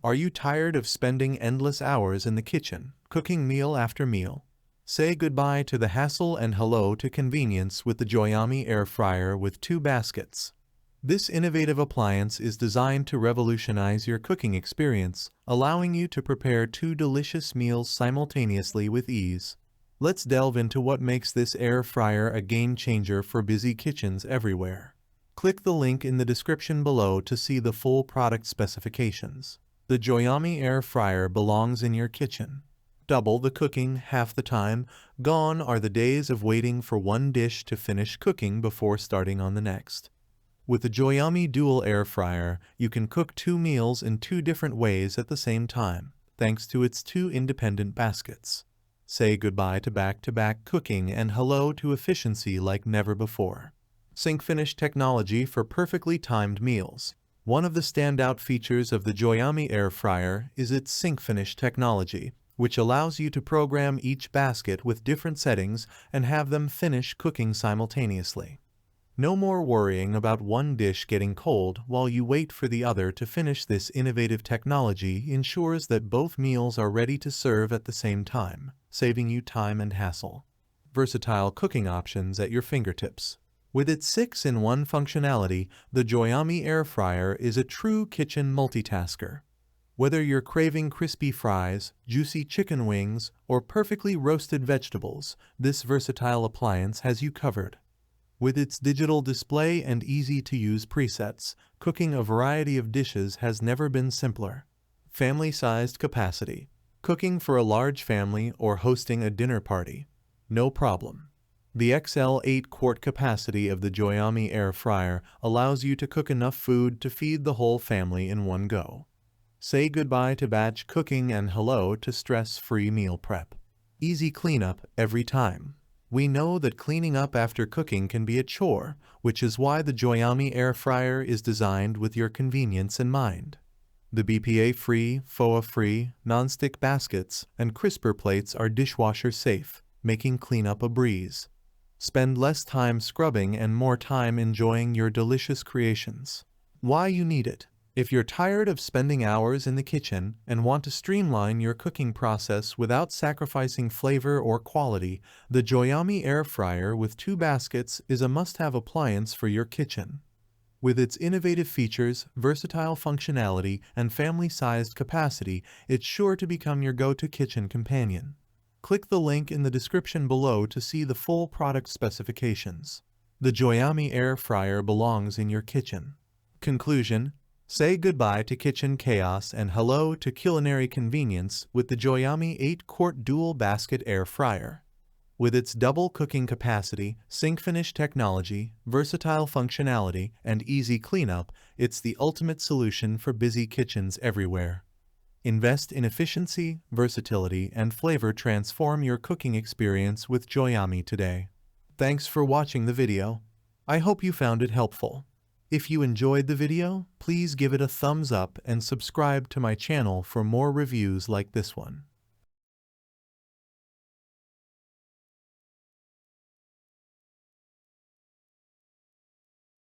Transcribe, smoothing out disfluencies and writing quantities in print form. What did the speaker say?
Are you tired of spending endless hours in the kitchen, cooking meal after meal? Say goodbye to the hassle and hello to convenience with the JOYAMI Air Fryer with 2 baskets. This innovative appliance is designed to revolutionize your cooking experience, allowing you to prepare 2 delicious meals simultaneously with ease. Let's delve into what makes this air fryer a game changer for busy kitchens everywhere. Click the link in the description below to see the full product specifications. The JOYAMI Air Fryer belongs in your kitchen. Double the cooking, half the time. Gone are the days of waiting for one dish to finish cooking before starting on the next. With the JOYAMI Dual Air Fryer, you can cook 2 meals in 2 different ways at the same time, thanks to its 2 independent baskets. Say goodbye to back-to-back cooking and hello to efficiency like never before. Sync finish technology for perfectly timed meals. One of the standout features of the JOYAMI Air Fryer is its sync finish technology, which allows you to program each basket with different settings and have them finish cooking simultaneously. No more worrying about one dish getting cold while you wait for the other to finish. This innovative technology ensures that both meals are ready to serve at the same time, saving you time and hassle. Versatile cooking options at your fingertips. With its 6-in-1 functionality, the JOYAMI Air Fryer is a true kitchen multitasker. Whether you're craving crispy fries, juicy chicken wings, or perfectly roasted vegetables, this versatile appliance has you covered. With its digital display and easy-to-use presets, cooking a variety of dishes has never been simpler. Family-sized capacity. Cooking for a large family or hosting a dinner party? No problem. The XL 8-quart capacity of the JOYAMI Air Fryer allows you to cook enough food to feed the whole family in one go. Say goodbye to batch cooking and hello to stress-free meal prep. Easy cleanup every time. We know that cleaning up after cooking can be a chore, which is why the JOYAMI Air Fryer is designed with your convenience in mind. The BPA-free, FOA-free, non-stick baskets and crisper plates are dishwasher-safe, making cleanup a breeze. Spend less time scrubbing and more time enjoying your delicious creations. Why you need it? If you're tired of spending hours in the kitchen and want to streamline your cooking process without sacrificing flavor or quality, the JOYAMI Air Fryer with 2 baskets is a must-have appliance for your kitchen. With its innovative features, versatile functionality, and family-sized capacity, it's sure to become your go-to kitchen companion. Click the link in the description below to see the full product specifications. The JOYAMI Air Fryer belongs in your kitchen. Conclusion: say goodbye to kitchen chaos and hello to culinary convenience with the JOYAMI 8-quart Dual Basket Air Fryer. With its double cooking capacity, sync finish technology, versatile functionality, and easy cleanup, it's the ultimate solution for busy kitchens everywhere. Invest in efficiency, versatility, and flavor. Transform your cooking experience with JOYAMI today. Thanks for watching the video. I hope you found it helpful. If you enjoyed the video, please give it a thumbs up and subscribe to my channel for more reviews like this one.